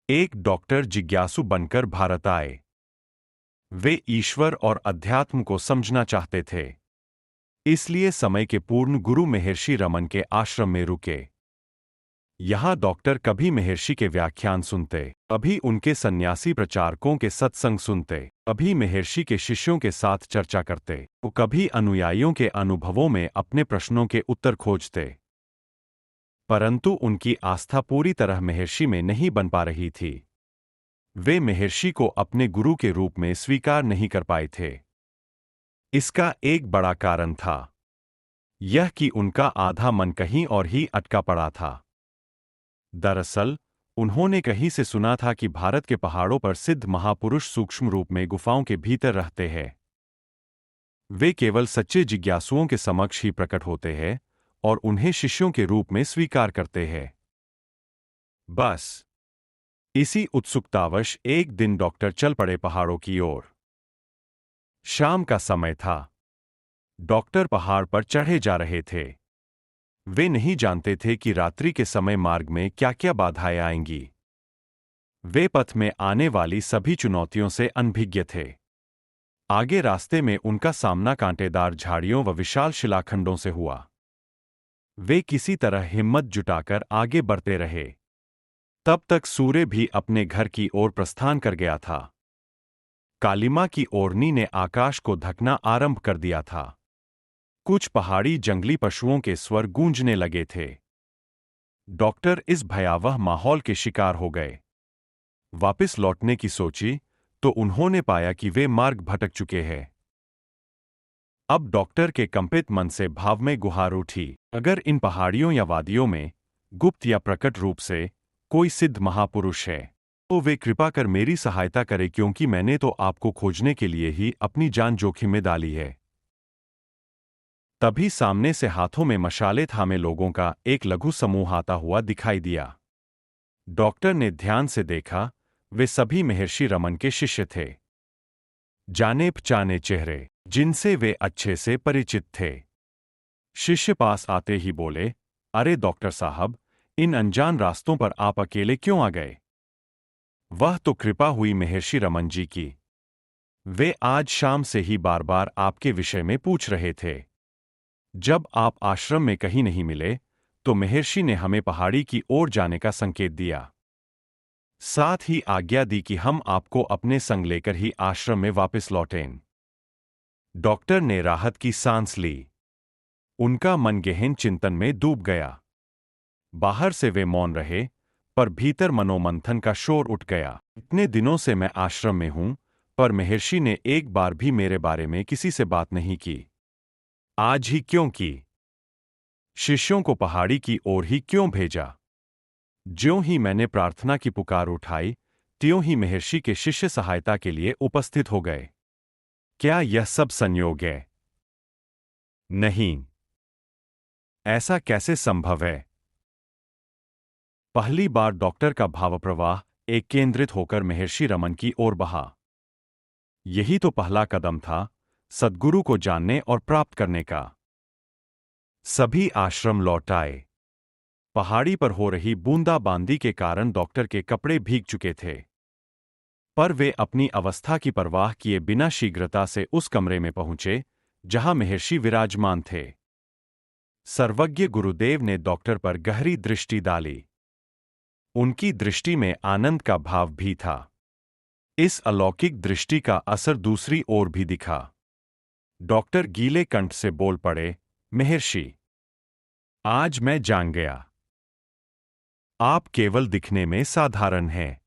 एक डॉक्टर जिज्ञासु बनकर भारत आए। वे ईश्वर और अध्यात्म को समझना चाहते थे। इसलिए समय के पूर्ण गुरु महर्षि रमन के आश्रम में रुके। यहाँ डॉक्टर कभी महर्षि के व्याख्यान सुनते, कभी उनके सन्यासी प्रचारकों के सत्संग सुनते, कभी महर्षि के शिष्यों के साथ चर्चा करते, तो कभी अनुयायियों के अनुभवों में अपने प्रश्नों के उत्तर खोजते। परंतु उनकी आस्था पूरी तरह महर्षि में नहीं बन पा रही थी। वे महर्षि को अपने गुरु के रूप में स्वीकार नहीं कर पाए थे। इसका एक बड़ा कारण था यह कि उनका आधा मन कहीं और ही अटका पड़ा था। दरअसल उन्होंने कहीं से सुना था कि भारत के पहाड़ों पर सिद्ध महापुरुष सूक्ष्म रूप में गुफाओं के भीतर रहते हैं। वे केवल सच्चे जिज्ञासुओं के समक्ष ही प्रकट होते हैं और उन्हें शिष्यों के रूप में स्वीकार करते हैं। बस इसी उत्सुकतावश एक दिन डॉक्टर चल पड़े पहाड़ों की ओर। शाम का समय था। डॉक्टर पहाड़ पर चढ़े जा रहे थे। वे नहीं जानते थे कि रात्रि के समय मार्ग में क्या क्या बाधाएं आएंगी। वे पथ में आने वाली सभी चुनौतियों से अनभिज्ञ थे। आगे रास्ते में उनका सामना कांटेदार झाड़ियों व विशाल शिलाखंडों से हुआ। वे किसी तरह हिम्मत जुटाकर आगे बढ़ते रहे। तब तक सूर्य भी अपने घर की ओर प्रस्थान कर गया था। कालिमा की ओढ़नी ने आकाश को ढकना आरंभ कर दिया था। कुछ पहाड़ी जंगली पशुओं के स्वर गूंजने लगे थे। डॉक्टर इस भयावह माहौल के शिकार हो गए। वापस लौटने की सोची तो उन्होंने पाया कि वे मार्ग भटक चुके हैं। अब डॉक्टर के कंपित मन से भाव में गुहार उठी, अगर इन पहाड़ियों या वादियों में गुप्त या प्रकट रूप से कोई सिद्ध महापुरुष है तो वे कृपा कर मेरी सहायता करें, क्योंकि मैंने तो आपको खोजने के लिए ही अपनी जान जोखिम में डाली है। तभी सामने से हाथों में मशाले थामे लोगों का एक लघु समूह आता हुआ दिखाई दिया। डॉक्टर ने ध्यान से देखा, वे सभी महर्षि रमन के शिष्य थे। जाने पहचाने चेहरे, जिनसे वे अच्छे से परिचित थे। शिष्य पास आते ही बोले, अरे डॉक्टर साहब, इन अनजान रास्तों पर आप अकेले क्यों आ गए? वह तो कृपा हुई महर्षि रमन जी की। वे आज शाम से ही बार बार आपके विषय में पूछ रहे थे। जब आप आश्रम में कहीं नहीं मिले तो महर्षि ने हमें पहाड़ी की ओर जाने का संकेत दिया। साथ ही आज्ञा दी कि हम आपको अपने संग लेकर ही आश्रम में वापस लौटें। डॉक्टर ने राहत की सांस ली। उनका मन गहन चिंतन में डूब गया। बाहर से वे मौन रहे, पर भीतर मनोमंथन का शोर उठ गया। इतने दिनों से मैं आश्रम में हूं, पर महर्षि ने एक बार भी मेरे बारे में किसी से बात नहीं की। आज ही क्यों की? शिष्यों को पहाड़ी की ओर ही क्यों भेजा? ज्यों ही मैंने प्रार्थना की पुकार उठाई, त्यों ही महर्षि के शिष्य सहायता के लिए उपस्थित हो गए। क्या यह सब संयोग है? नहीं। ऐसा कैसे संभव है? पहली बार डॉक्टर का भावप्रवाह एक केंद्रित होकर महर्षि रमन की ओर बहा। यही तो पहला कदम था सद्गुरु को जानने और प्राप्त करने का। सभी आश्रम लौट आए। पहाड़ी पर हो रही बूंदाबांदी के कारण डॉक्टर के कपड़े भीग चुके थे, पर वे अपनी अवस्था की परवाह किए बिना शीघ्रता से उस कमरे में पहुंचे जहां महर्षि विराजमान थे। सर्वज्ञ गुरुदेव ने डॉक्टर पर गहरी दृष्टि डाली। उनकी दृष्टि में आनंद का भाव भी था। इस अलौकिक दृष्टि का असर दूसरी ओर भी दिखा। डॉक्टर गीले कंठ से बोल पड़े, महर्षि, आज मैं जान गया। आप केवल दिखने में साधारण हैं,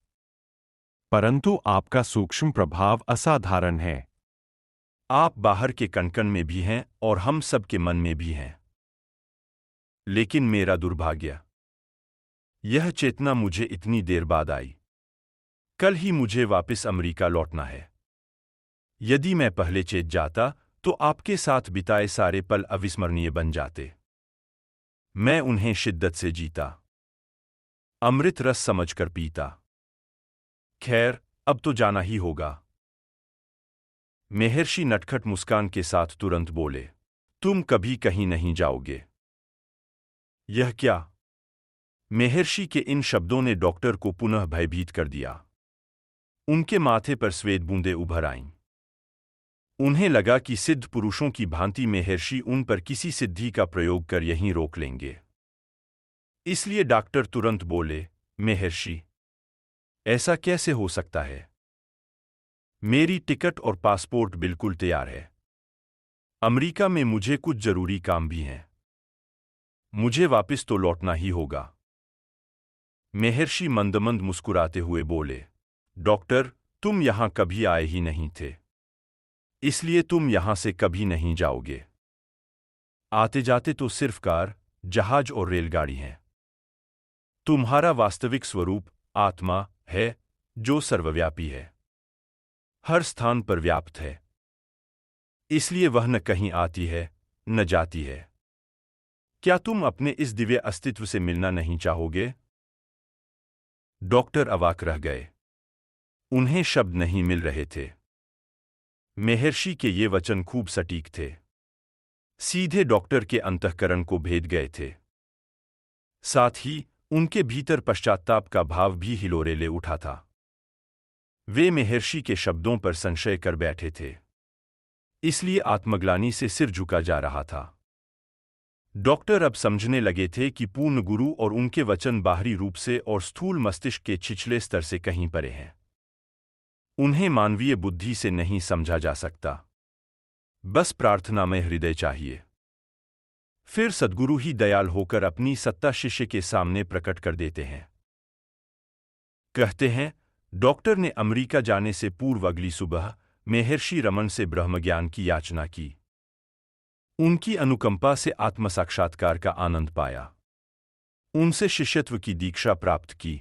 परंतु आपका सूक्ष्म प्रभाव असाधारण है। आप बाहर के कण-कण में भी हैं और हम सब के मन में भी हैं। लेकिन मेरा दुर्भाग्य, यह चेतना मुझे इतनी देर बाद आई। कल ही मुझे वापस अमेरिका लौटना है। यदि मैं पहले चेत जाता तो आपके साथ बिताए सारे पल अविस्मरणीय बन जाते। मैं उन्हें शिद्दत से जीता, अमृत रस समझकर पीता। खैर, अब तो जाना ही होगा। महर्षि नटखट मुस्कान के साथ तुरंत बोले, तुम कभी कहीं नहीं जाओगे। यह क्या? महर्षि के इन शब्दों ने डॉक्टर को पुनः भयभीत कर दिया। उनके माथे पर श्वेत बूंदें उभर आईं। उन्हें लगा कि सिद्ध पुरुषों की भांति महर्षि उन पर किसी सिद्धि का प्रयोग कर यहीं रोक लेंगे। इसलिए डॉक्टर तुरंत बोले, महर्षि, ऐसा कैसे हो सकता है? मेरी टिकट और पासपोर्ट बिल्कुल तैयार है। अमेरिका में मुझे कुछ जरूरी काम भी हैं। मुझे वापस तो लौटना ही होगा। महर्षि मंदमंद मुस्कुराते हुए बोले, डॉक्टर, तुम यहां कभी आए ही नहीं थे, इसलिए तुम यहां से कभी नहीं जाओगे। आते जाते तो सिर्फ कार, जहाज और रेलगाड़ी हैं। तुम्हारा वास्तविक स्वरूप आत्मा है, जो सर्वव्यापी है, हर स्थान पर व्याप्त है। इसलिए वह न कहीं आती है न जाती है। क्या तुम अपने इस दिव्य अस्तित्व से मिलना नहीं चाहोगे? डॉक्टर अवाक रह गए। उन्हें शब्द नहीं मिल रहे थे। महर्षि के ये वचन खूब सटीक थे, सीधे डॉक्टर के अंतःकरण को भेद गए थे। साथ ही उनके भीतर पश्चात्ताप का भाव भी हिलोरे ले उठा था। वे महर्षि के शब्दों पर संशय कर बैठे थे, इसलिए आत्मग्लानि से सिर झुका जा रहा था। डॉक्टर अब समझने लगे थे कि पूर्ण गुरु और उनके वचन बाहरी रूप से और स्थूल मस्तिष्क के छिछले स्तर से कहीं परे हैं। उन्हें मानवीय बुद्धि से नहीं समझा जा सकता। बस प्रार्थना में हृदय चाहिए। फिर सद्गुरु ही दयाल होकर अपनी सत्ता शिष्य के सामने प्रकट कर देते हैं। कहते हैं, डॉक्टर ने अमेरिका जाने से पूर्व अगली सुबह महर्षि रमन से ब्रह्मज्ञान की याचना की। उनकी अनुकंपा से आत्म साक्षात्कार का आनंद पाया। उनसे शिष्यत्व की दीक्षा प्राप्त की।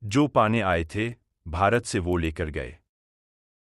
जो पाने आए थे, भारत से वो लेकर गए।